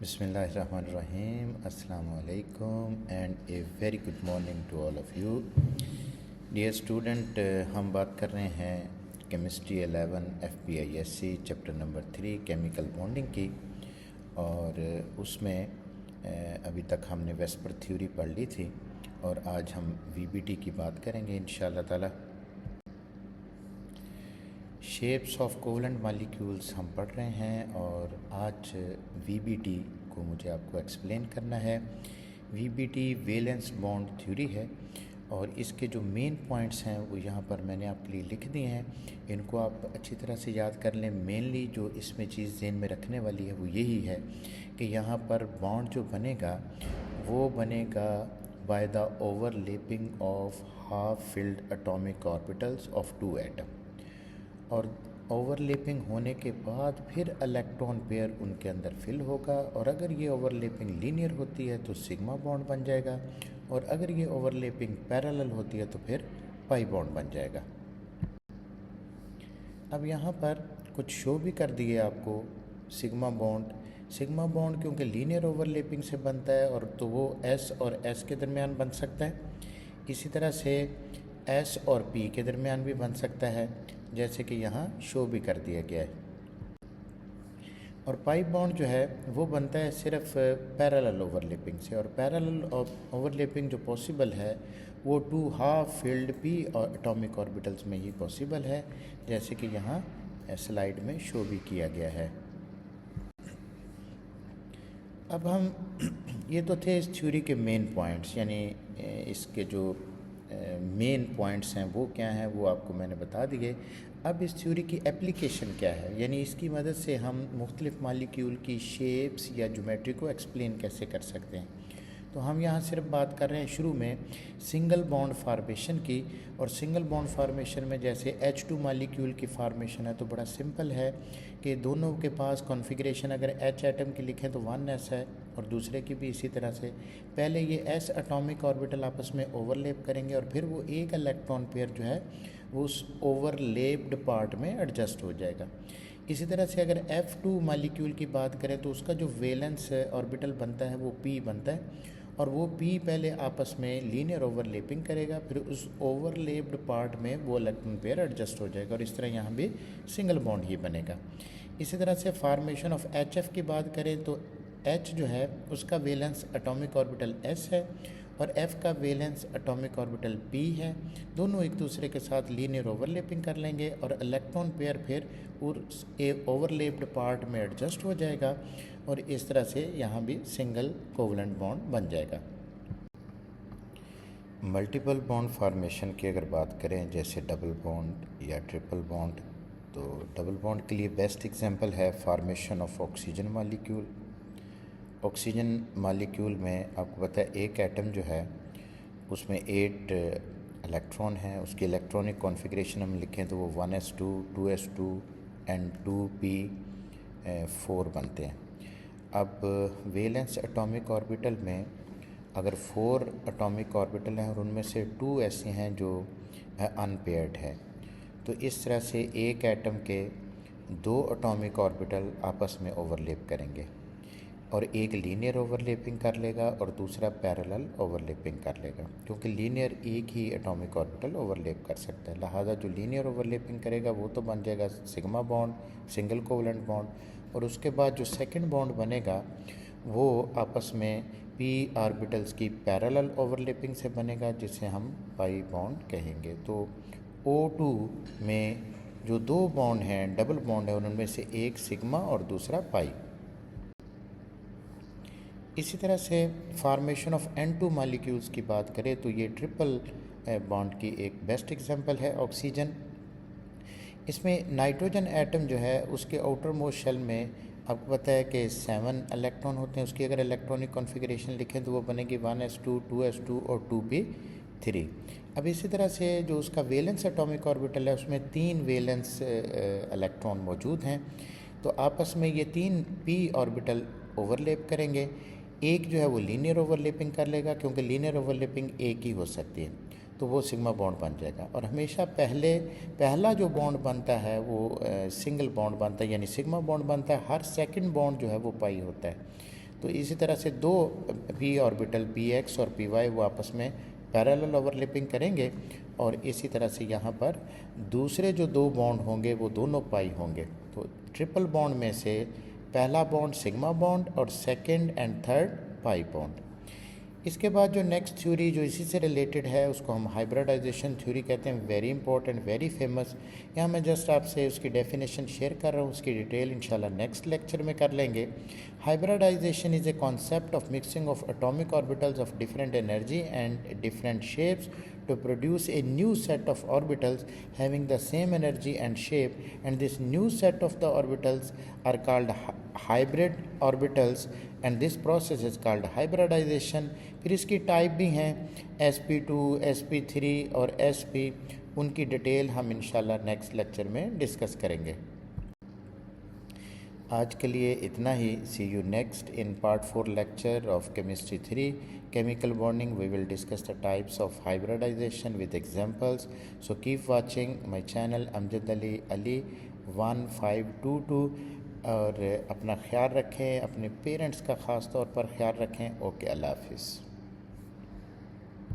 Bismillahirrahmanirrahim. Assalamu alaikum and a very good morning to all of you. Dear student, हम बात कर रहे हैं chemistry 11 FPISC chapter number 3 chemical bonding की, और उसमें अभी तक हमने वेस्पर थ्योरी पढ़ ली थी और आज हम VBT की बात करेंगे इंशाअल्लाह ताला। शेप्स ऑफ कोवलेंट मॉलिक्यूल्स हम पढ़ रहे हैं और आज VBT को मुझे आपको एक्सप्लेन करना है। VBT वैलेंस बॉन्ड थ्योरी है और इसके जो मेन पॉइंट्स हैं वो यहाँ पर मैंने आपके लिए लिख दिए हैं। इनको आप अच्छी तरह से याद कर लें। मेनली जो इसमें चीज़ ज़हन में रखने वाली है वो यही है कि यहाँ पर बॉन्ड जो बनेगा वो बनेगा by the overlapping of half filled atomic orbitals of two atom, और ओवरलैपिंग होने के बाद फिर इलेक्ट्रॉन पेयर उनके अंदर फिल होगा, और अगर ये ओवरलैपिंग लीनियर होती है तो सिग्मा बॉन्ड बन जाएगा, और अगर ये ओवरलैपिंग पैरेलल होती है तो फिर पाई बॉन्ड बन जाएगा। अब यहाँ पर कुछ शो भी कर दिए आपको। सिग्मा बॉन्ड क्योंकि लीनियर ओवरलैपिंग से बनता है और तो वो S और S के दरमियान बन सकता है। इसी तरह से S और P के दरमियान भी बन सकता है, जैसे कि यहाँ शो भी कर दिया गया है। और पाई बॉन्ड जो है वो बनता है सिर्फ पैरेलल ओवरलैपिंग से, और पैरेलल ओवरलैपिंग जो पॉसिबल है वो टू हाफ फिल्ड P और एटॉमिक ऑर्बिटल्स में ही पॉसिबल है, जैसे कि यहाँ स्लाइड में शो भी किया गया है। अब हम ये तो थे इस थ्योरी के मेन पॉइंट्स, यानी इसके जो मेन पॉइंट्स हैं वो क्या हैं वो आपको मैंने बता दिए। अब इस थ्योरी की एप्लीकेशन क्या है, यानी इसकी मदद से हम मुख्तलिफ मॉलिक्यूल की शेप्स या ज्योमेट्री को एक्सप्लेन कैसे कर सकते हैं। तो हम यहाँ सिर्फ बात कर रहे हैं शुरू में सिंगल बॉन्ड फार्मेशन की, और सिंगल बॉन्ड फार्मेशन में जैसे H2 मॉलिक्यूल की फार्मेशन है तो बड़ा सिंपल है कि दोनों के पास कॉन्फ़िगरेशन अगर H एटम की लिखें तो 1s है, और दूसरे की भी इसी तरह से। पहले ये S एटॉमिक ऑर्बिटल आपस में ओवरलैप करेंगे और फिर वो एक इलेक्ट्रॉन पेयर जो है वो उस ओवरलैप्ड पार्ट में एडजस्ट हो जाएगा। इसी तरह से अगर F2 मॉलिक्यूल की बात करें तो उसका जो वैलेंस ऑर्बिटल बनता है वो P बनता है, और वो P पहले आपस में लीनियर ओवरलैपिंग करेगा, फिर उस ओवरलैप्ड पार्ट में वो इलेक्ट्रॉन पेयर एडजस्ट हो जाएगा, और इस तरह यहाँ भी सिंगल बॉन्ड ही बनेगा। इसी तरह से फार्मेशन ऑफ HF की बात करें तो H जो है उसका वैलेंस एटॉमिक ऑर्बिटल S है और F का वैलेंस एटॉमिक ऑर्बिटल P है। दोनों एक दूसरे के साथ लीनियर ओवरलैपिंग कर लेंगे और इलेक्ट्रॉन पेयर फिर उस ओवरलैप्ड पार्ट में एडजस्ट हो जाएगा, और इस तरह से यहाँ भी सिंगल कोवलेंट बॉन्ड बन जाएगा। मल्टीपल बॉन्ड फार्मेशन की अगर बात करें जैसे डबल बॉन्ड या ट्रिपल बॉन्ड, तो डबल बॉन्ड के लिए बेस्ट एग्जांपल है formation of oxygen molecule. Oxygen molecule में आपको पता है एक एटम जो है उसमें 8 इलेक्ट्रॉन हैं। उसकी इलेक्ट्रॉनिक कॉन्फ़िगरेशन हम लिखें तो वो 1s2 2s2 एंड 2p4 बनते हैं। अब वैलेंस एटॉमिक ऑर्बिटल में अगर 4 एटॉमिक ऑर्बिटल हैं और उनमें से 2 ऐसे हैं जो अनपेयर्ड है, तो इस तरह से एक एटम के 2 एटॉमिक ऑर्बिटल आपस में ओवरलैप करेंगे, और एक लीनियर ओवरलैपिंग कर लेगा और दूसरा पैरेलल ओवरलैपिंग कर लेगा, क्योंकि लीनियर एक ही एटॉमिक ऑर्बिटल ओवरलैप कर सकता है। लिहाजा जो लीनियर ओवरलैपिंग करेगा वो तो बन जाएगा sigma bond, single covalent bond, और उसके बाद जो सेकंड बॉन्ड बनेगा वो आपस में P ऑर्बिटल्स की पैरेलल ओवरलैपिंग से बनेगा, जिसे हम पाई बॉन्ड कहेंगे। तो O2 में जो 2 बॉन्ड हैं, डबल बॉन्ड है, उनमें से एक सिग्मा और दूसरा पाई। इसी तरह से फार्मेशन ऑफ N2 मॉलिक्यूल्स की बात करें तो ये ट्रिपल बॉन्ड की एक बेस्ट एग्जांपल है ऑक्सीजन। इसमें नाइट्रोजन एटम जो है उसके आउटर मोस्ट शेल में आपको पता है कि 7 इलेक्ट्रॉन होते हैं। उसकी अगर इलेक्ट्रॉनिक कॉन्फ़िगरेशन लिखें तो वो बनेगी 1s2 2s2 और 2p3। अब इसी तरह से जो उसका वैलेंस एटॉमिक ऑर्बिटल है उसमें 3 वैलेंस इलेक्ट्रॉन मौजूद हैं, तो आपस में ये 3 p ऑर्बिटल ओवरलैप करेंगे। एक जो है वो लीनियर ओवरलैपिंग कर लेगा, क्योंकि लीनियर ओवरलैपिंग एक ही हो सकती है, तो वो सिग्मा बॉन्ड बन जाएगा। और हमेशा पहला जो बॉन्ड बनता है वो सिंगल बॉन्ड बनता है, यानी सिग्मा बॉन्ड बनता है। हर सेकंड बॉन्ड जो है वो पाई होता है। तो इसी तरह से दो p ऑर्बिटल px और py वो आपस में पैरेलल ओवरलैपिंग करेंगे और इसी तरह से यहाँ पर दूसरे जो दो बॉन्ड होंगे वो दोनों पाई होंगे। तो ट्रिपल बॉन्ड में से पहला बॉन्ड सिग्मा बॉन्ड और second and third pi bond. इसके बाद जो नेक्स्ट थ्योरी जो इसी से रिलेटेड है उसको हम हाइब्रिडाइजेशन थ्योरी कहते हैं। Very important, very famous. यहाँ मैं जस्ट आपसे उसकी डेफिनेशन शेयर कर रहा हूँ, उसकी डिटेल इंशाल्लाह नेक्स्ट लेक्चर में कर लेंगे। Hybridisation is a concept of mixing of atomic orbitals of different energy and different shapes to produce a new set of orbitals having the same energy and shape, and this new set of the orbitals are called hybrid orbitals and this process is called hybridization। फिर इसकी type भी हैं sp2, sp3 और sp, उनकी detail हम इंशाल्लाह next lecture में discuss करेंगे। आज के लिए इतना ही। See you next in part 4 lecture of chemistry 3 chemical bonding. We will discuss the types of hybridization with examples. So keep watching my channel Amjad Ali 1522 और अपना ख्याल रखें, अपने पेरेंट्स का ख़ास तौर पर ख्याल रखें। ओके, अल्लाह हाफिज़।